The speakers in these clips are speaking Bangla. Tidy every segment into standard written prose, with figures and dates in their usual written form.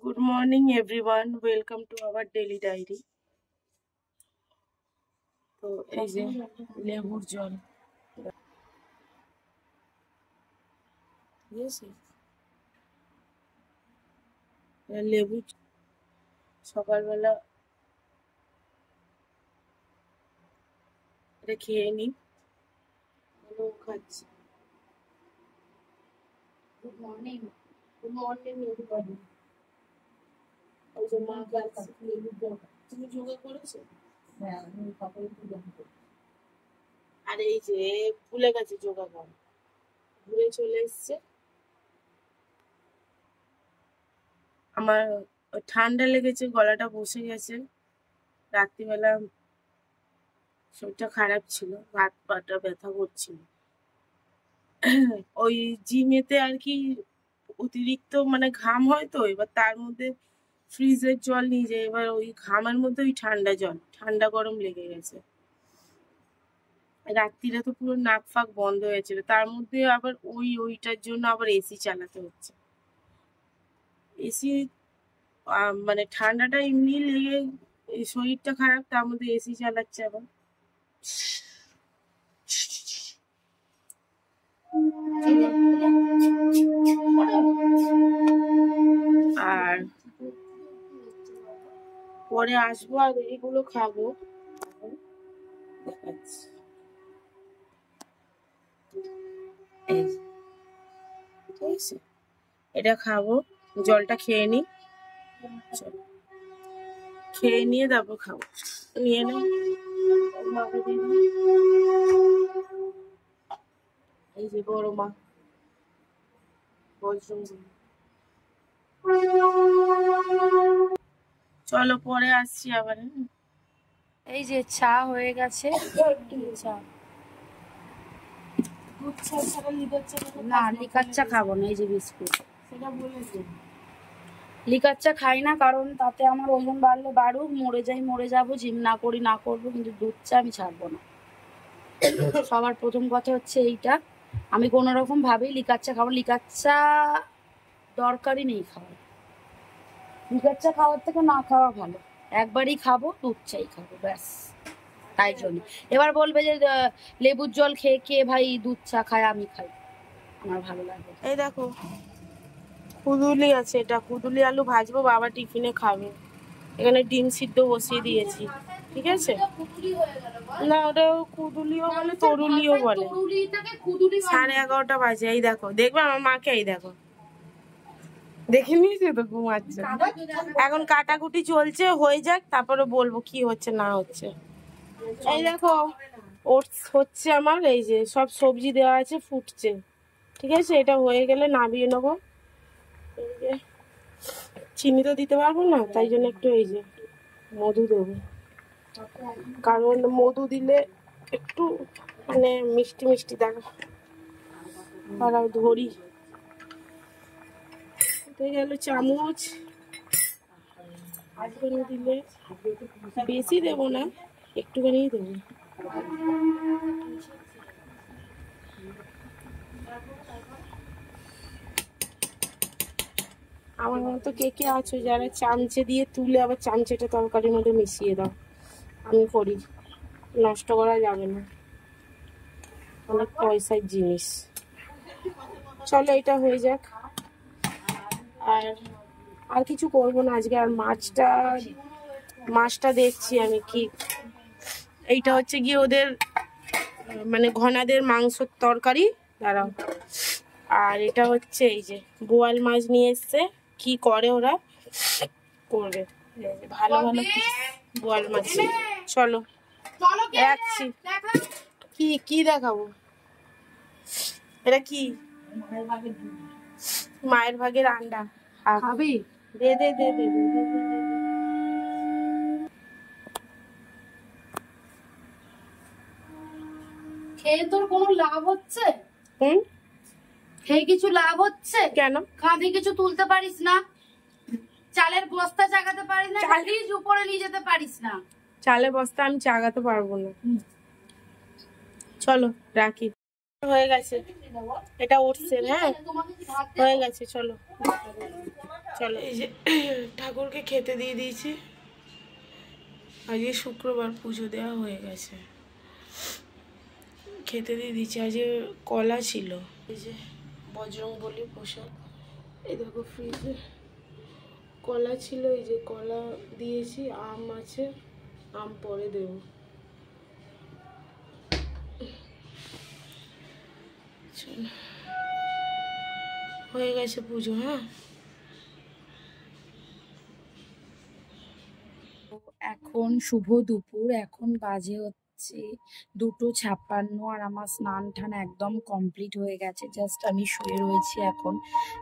Good morning everyone, welcome to our daily diary. তো এই যে লেবুর জল, লেবু সকালবেলা এটা খেয়ে নি, খাচ্ছি। Good morning everybody. ওই যে মা খাচ্ছে লেবুর জল। তুমি যোগা করেছো? হ্যাঁ, আমি সকালে যোগা করি। আর এই যে ভুলে গেছে যোগা করা, ঘুরে চলে এসছে। আমার ঠান্ডা লেগেছে, গলাটা বসে গেছে। রাত্রিবেলা শরীরটা খারাপ ছিল, হাত পাটা ব্যথা করছিল। ওই জিমেতে আর কি অতিরিক্ত মানে ঘাম হয়, তো এবার তার মধ্যে ফ্রিজের জল নিয়ে যায়, এবার ওই ঘামের মধ্যে ওই ঠান্ডা জল, ঠান্ডা গরম লেগে গেছে। রাত্রিরে তো পুরো নাক ফাক বন্ধ হয়েছিল, তার মধ্যে আবার ওইটার জন্য আবার এসি চালাতে হচ্ছে। এসি মানে ঠান্ডাটা এমনি লেগে শরীরটা খারাপ, তার মধ্যে এসি চালাচ্ছে আবার। আর পরে আসবো আর এগুলো খাবো, দেখাচ্ছি। ঠিক আছে, এটা খাবো, জলটা খেয়ে নি, খেয়ে নিয়ে তারপর খাবো। নিয়ে নে, এই যে বড় মা চলো পরে আসছি আবার। এই যে চা হয়ে গেছে, চা না, লিকার চা খাবো না, এই যে বিস্কুট। সেটা বলেছি, লিকার চা খাই না, কারণ তাতে আমার ওজন বাড়লে বাড়ুক, মরে যাবো, জিম না করি না করবো, কিন্তু দুধ চা আমি ছাড়বো না। সবার প্রথম কথা হচ্ছে এইটা, আমি কোনো রকম ভাবেই লিকার চা খাবো। লিকার চা দরকারই নেই খাওয়ার, লিকার চা খাওয়ার থেকে না খাওয়া ভালো। একবারই খাবো, দুধ চাই খাবো, ব্যাস। তাই জন্য এবার বলবে যে লেবুর জল খেয়ে কে ভাই দুধ চা খায়, আমি খাই, আমার ভালো লাগে। এই দেখো কুদুলি আছে, এটা কুদুলি আলু ভাজবো, বাবা টিফিনে খাবে। এখানে ডিম সিদ্ধ বসিয়ে দিয়েছি, ঠিক আছে। না, ওটা কুদুলিও বলে, তরুলিও বলে। 11:30 বাজে। এই দেখো, দেখবে আমার মাকে, এই দেখো, দেখে নিয়েছে তো, ঘুমাচ্ছে। এখন কাটাকুটি চলছে, হয়ে যাক তারপরে বলবো কি হচ্ছে না হচ্ছে। এই দেখো ওটস হচ্ছে আমার, এই যে সব সবজি দেওয়া আছে, ফুটছে, ঠিক আছে। এটা হয়ে গেলে নামিয়ে নেবো। চিনি তো দিতে পারবো না, তাই জন্য একটু এই যে মধু দেবো, কারণ মধু দিলে একটু মানে মিষ্টি মিষ্টি দাঁড়াও ধরি। গেল চামচ, দিলে বেশি দেবো না, একটুখানি দেবো। আমার মতো কে কে আছো যারা চামচে দিয়ে তুলে আবার চামচেটা তরকারির মধ্যে মিশিয়ে দাও? আমি করি, নষ্ট করা যাবে না, অনেক পয়সার জিনিস। চলো এটা হয়ে যাক, আর কিছু করবো না আজকে। আর মাছটা দেখছি আমি কি, এইটা হচ্ছে গিয়ে ওদের মানে ঘনাদের মাংসর তরকারি, দাঁড়াও। আর এটা হচ্ছে এই যে বোয়াল মাছ নিয়ে এসছে, কি করে ওরা করবে, ভালো ভালো বোয়াল মাছ। চলো রাখছি। কি দেখাবো? এটা কি? মায়ের ভাগের আন্ডা খাবি? দে দে দে দে দে। খেয়ে তোর কোনো লাভ হচ্ছে? খেয়ে কিছু লাভ হচ্ছে? কেন? কাঁধে কিছু তুলতে পারিস না, চালের বস্তা চাগাতে পারিস না, ফ্রিজ উপরে নিয়ে যেতে পারিস না। চালের বস্তা আমি চাগাতে পারবো না। চলো রাখি, হয়ে গেছে, এটা উঠছে। হ্যাঁ হয়ে গেছে, চলো। চলো, এই যে ঠাকুরকে খেতে দিয়ে দিয়েছি। আজকে শুক্রবার, পুজো দেওয়া হয়ে গেছে, খেতে দিয়ে দিয়েছি। আজকে কলা ছিল, এই যে বজরংবলী প্রসাদ। এই দেখো ফ্রিজে কলা ছিল, এই যে কলা দিয়েছি, আম আছে, আম পরে দেবো। হয়ে গেছে পুজো। হ্যাঁ, এখন শুভ দুপুর, এখন বাজে হচ্ছে 2:56, আর আমার স্নান টান একদম কমপ্লিট হয়ে গেছে। জাস্ট আমি শুয়ে রয়েছি এখন,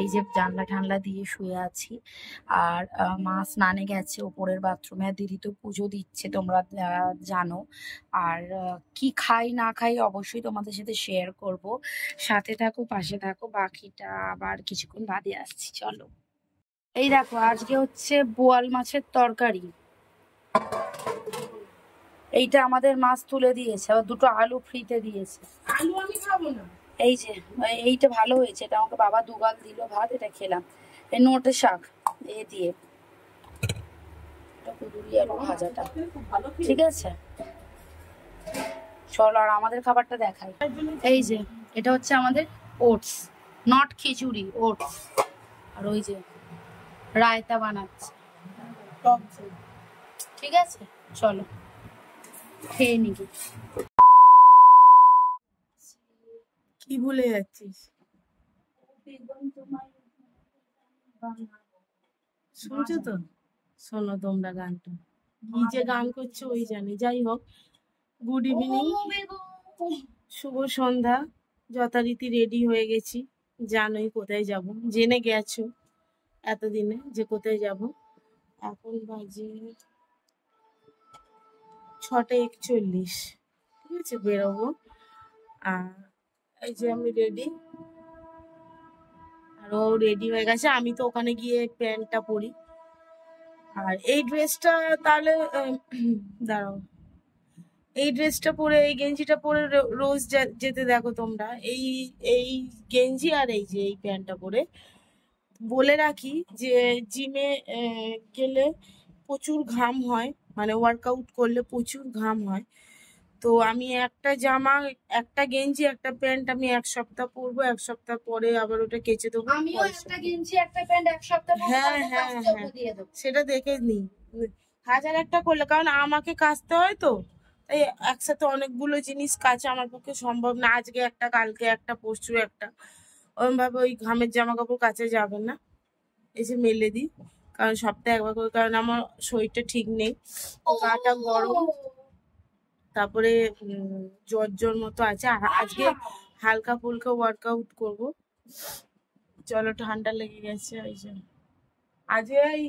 এই যে জানলা ঠান্লা দিয়ে শুয়ে আছি। আর মা স্নানে গেছে ওপরের বাথরুমে, আর দিদি তো পুজো দিচ্ছে, তোমরা জানো। আর কি খাই না খাই অবশ্যই তোমাদের সাথে শেয়ার করব। সাথে থাকো, পাশে থাকো, বাকিটা আবার কিছুক্ষণ বাদে আসছি। চলো, এই দেখো আজকে হচ্ছে বোয়াল মাছের তরকারি। এইটা আমাদের মাছ তুলে দিয়েছে, আবার 2টো আলু ফ্রিতে দিয়েছে। আলু আমি খাবো না। এই যে এইটা ভালো হয়েছে, এটা আমাকে বাবা 2 গাল দিল ভাত, এটা খেলাম। এই নোটে শাক এ দিয়ে কুদুরি আলু ভাজাটা, ঠিক আছে। চলো, আর আমাদের খাবারটা দেখাই। এই যে এটা হচ্ছে আমাদের ওটস, নট খিচুড়ি, ওটস। আর ওই যে রায়তা বানাচ্ছে, ঠিক আছে। চলো খেয়ে নিবি। কি ভুলে যাচ্ছিস? শুনছো তো? শোনো তোমরা গানটা, কি যে গান করছো ওই জানি। যাই হোক, গুড ইভিনিং, শুভ সন্ধ্যা। যথারীতি রেডি হয়ে গেছি, জানোই কোথায় যাব, জেনে গেছো এতদিনে যে কোথায় যাব। এখন বাজে 6:41, ঠিক আছে, বেরোবো। আর এই যে আমি রেডি, আর ও রেডি হয়ে গেছে। আমি তো ওখানে গিয়ে প্যান্টটা পরি, আর এই ড্রেসটা তাহলে দাঁড়াও, এই ড্রেসটা পরে, এই গেঞ্জিটা পরে রোজ যেতে দেখো তোমরা। এই এই গেঞ্জি আর এই যে এই প্যান্টটা পরে। বলে রাখি যে জিমে গেলে প্রচুর ঘাম হয়, মানে ওয়ার্কআউট করলে প্রচুর ঘাম হয়। তো আমি একটা জামা, একটা গেঞ্জি, একটা প্যান্ট আমি 1 সপ্তাহ পরবো, 1 সপ্তাহ পরে আবার ওটা কেচে দেবো। আমিও একটা গেঞ্জি একটা প্যান্ট 1 সপ্তাহ পরে হ্যাঁ হ্যাঁ হ্যাঁ, সেটা দেখে নি। হাজার একটা করলে, কারণ আমাকে কাচতে হয় তো, তাই একসাথে অনেকগুলো জিনিস কাচা আমার পক্ষে সম্ভব না। আজকে একটা, কালকে একটা, পরশু একটা, ওরকম ভাবে ওই ঘামের জামা কাপড় কাচা যাবে না। এই যে মেলে দিই, কারণ সপ্তাহে একবার করে, কারণ আমার শরীরটা ঠিক নেই, গাটা গরম, তারপরে জ্বর জ্বর মতো আছে। আজকে হালকা ফুলকা ওয়ার্কআউট করব। চলো, ঠান্ডা লেগে গেছে ওই জন্য। আজকে এই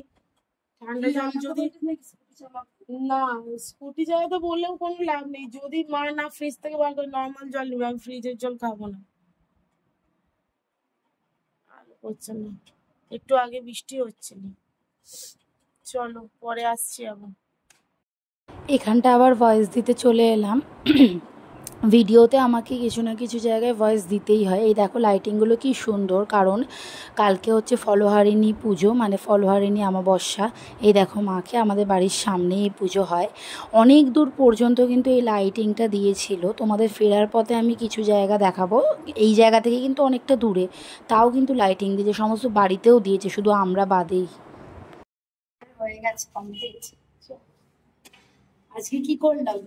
ঠান্ডা জল যদি না, স্কুটি চালাতে বললেও কোনো লাভ নেই, যদি মা না ফ্রিজ থেকে বার করে নর্মাল জল নিবে। আমি ফ্রিজের জল খাবো না, আলো করছে না। একটু আগে বৃষ্টি হচ্ছিল। চলো, পরে আসছি আবার। এখানটা আবার ভয়েস দিতে চলে এলাম। ভিডিওতে আমাকে কিছু না কিছু জায়গায় ভয়েস দিতেই হয়। এই দেখো লাইটিংগুলো কি সুন্দর, কারণ কালকে হচ্ছে ফলহারিণী পুজো, মানে ফলহারিণী অমাবস্যা। এই দেখো মাকে, আমাদের বাড়ির সামনেই এই পুজো হয়। অনেক দূর পর্যন্ত কিন্তু এই লাইটিংটা দিয়েছিল। তোমাদের ফেরার পথে আমি কিছু জায়গা দেখাবো, এই জায়গা থেকে কিন্তু অনেকটা দূরে, তাও কিন্তু লাইটিং দিয়েছে, সমস্ত বাড়িতেও দিয়েছে, শুধু আমরা বাদেই। হয়ে গেছে কমপ্লিট। আজকে কি করলাম?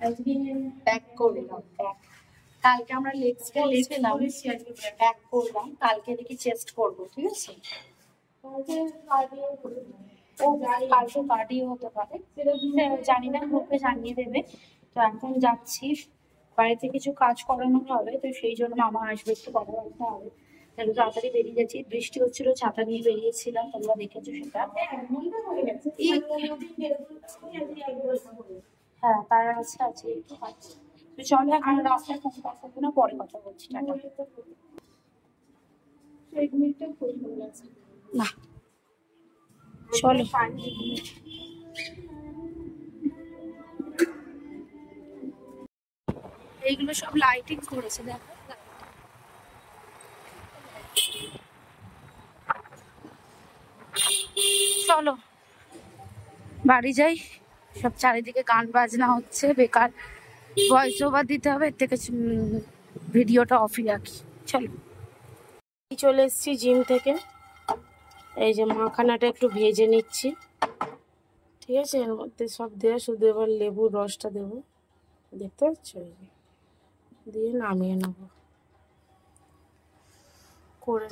আজকে ব্যাক করলাম, ব্যাক। কালকে আমরা লেগসটা লেগছিলাম, ব্যাক করলাম। কালকে দেখি চেস্ট করবো, ঠিক আছে। ও কালকে কার্ডিও হতে পারে, জানি না, গ্রুপে জানিয়ে দেবে। তো এখন যাচ্ছি, বাড়িতে কিছু কাজ করানো হবে, তো সেই জন্য মামা আসবে, একটু কথা বলতে হবে, তাহলে তাড়াতাড়ি বেরিয়ে যাচ্ছি। বৃষ্টি হচ্ছিল, ছাতা নিয়ে বেরিয়েছিলাম, তোমরা দেখেছো সেটা। হ্যাঁ, তার আছে আছে একটু আছে। তো চলো, এখন রাস্তায় ফোন করবো না, পরে কথা বলছি, টাটা। না, চলো। এইগুলো সব লাইটিং করেছে, দেখো। চলো বাড়ি যাই। সব চারিদিকে গান বাজনা হচ্ছে, বেকার ভয়েস ওভার দিতে হবে, এর থেকে ভিডিওটা অফই রাখি। চলো চলে এসেছি জিম থেকে। এই যে মাখানাটা একটু ভেজে নিচ্ছি, ঠিক আছে। এর মধ্যে সব দেওয়া, শুধু এবার লেবুর রসটা দেবো, দেখতে পাচ্ছ, এই যে দিয়ে নামিয়ে নেবো করে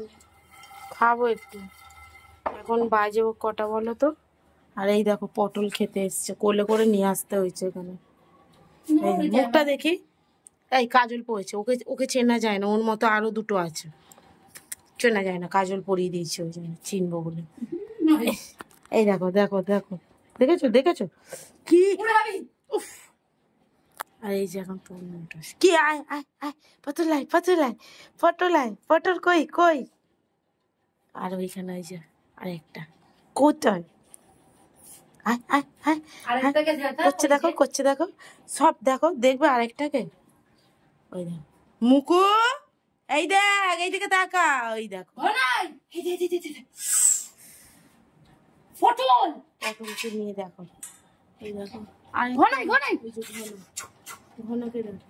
খাবো একটু। এখন বাজে কটা বলো তো? আর এই দেখো পটল খেতে এসছে, কোলে করে নিয়ে আসতে হয়েছে এখানে। এই মুখটা দেখি, এই কাজল পড়েছে, ওকে ওকে চেনা যায় না, ওর মতো আরো দুটো আছে, চেনা যায় না, কাজল পরিয়ে দিয়েছে ওই জন্য, চিনবো বলে। এই দেখো দেখো দেখো, দেখেছো দেখেছো কি? উফ, আর এই যে এখন কি, আয় আয় আয়, পটল আয় পটল আয় পটল আয়, পটল কই কই? আর ওইখানে ওই যে আরেকটা কোথায়, আয় আয় আয়, করছে দেখো করছে দেখো, সব দেখো, দেখবে আরেকটাকে। ওই দেখো মুকু, এই দেখ, এই দিকে তাকা, ওই দেখো পটলকে নিয়ে দেখো, এই দেখো ঘনকে দেখো।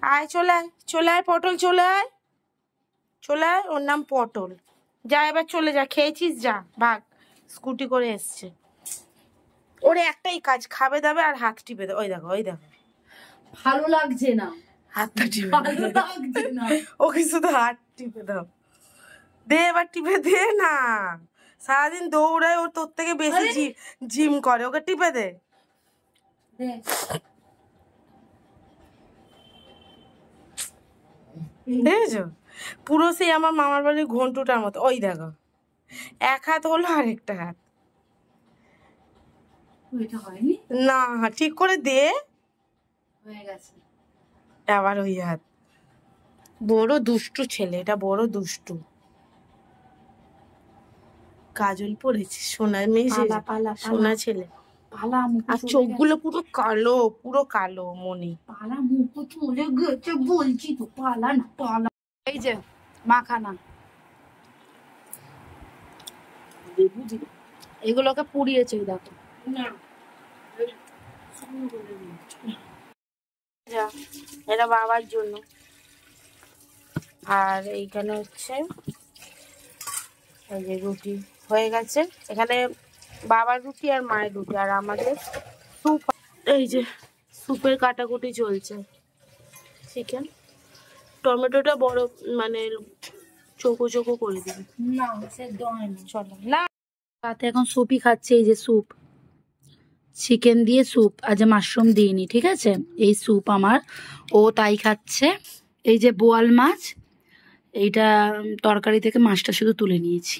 আয় চলে আয় চলে আয়, পটল চলে আয় চলে আয়, ওর নাম পটল। যা এবার চলে যা, খেয়েছিস, যা ভাগ, স্কুটি করে এসছে। ওরে একটাই কাজ, খাবে দাবে আর হাত টিপে দাও, ওই দেখো ওই দেখো, ভালো লাগছে না, হাতটা টিপে ভালো লাগছে না, ওকে শুধু হাত টিপে দাও, দে এবার টিপে দে না, সারাদিন দৌড়ায়, ও তোর থেকে বেশি জিম করে, ওকে টিপে দে। দেখেছো, পুরো সেই আমার মামার বাড়ির ঘন্টুটার মতো। ওই দেখো এক হাত হলো আর একটা হাত না, ঠিক করে দে, হয়ে গেছে। আবার ওই হাত। বড় দুষ্টু ছেলে এটা, বড় দুষ্টু। কাজল পড়েছে, সোনার মেয়ে, সোনা ছেলে, আর চোখগুলো পুরো কালো, পুরো কালো মনি। পালা মুখ চলে গেছে বলছি তো, পালা না পালা। এই যে মাখানা, এগুলোকে পুড়িয়েছে দেখো। এটা বাবার জন্য। আর এইখানে হচ্ছে এই যে রুটি হয়ে গেছে, এখানে বাবার রুটি আর মায়ের রুটি, আর আমাদের স্যুপ। এই যে স্যুপের কাটাকুটি চলছে। চিকেন, টমেটোটা বড় মানে চোখো চোখো করে দিবি না, সেদ্ধ হয় না। চলো না, রাতে এখন স্যুপই খাচ্ছে। এই যে স্যুপ, চিকেন দিয়ে স্যুপ, আজ মাশরুম দিইনি, ঠিক আছে। এই স্যুপ আমার, ও তাই খাচ্ছে। এই যে বোয়াল মাছ, এইটা তরকারি থেকে মাছটা শুধু তুলে নিয়েছি।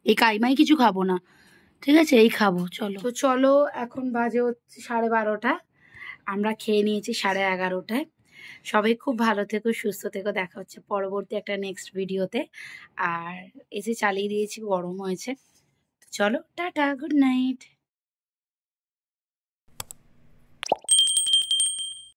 এই কাইমাই কিছু খাবো না, ঠিক আছে, এই খাবো। চলো তো চলো, এখন বাজে হচ্ছে 12:30, আমরা খেয়ে নিয়েছি 11:30টায়। সবাই খুব ভালো থেকো, সুস্থ থেকো, দেখা হচ্ছে পরবর্তী একটা নেক্সট ভিডিওতে। আর এসে চালিয়ে দিয়েছি, গরম হয়েছে। চলো টাটা, গুড নাইট।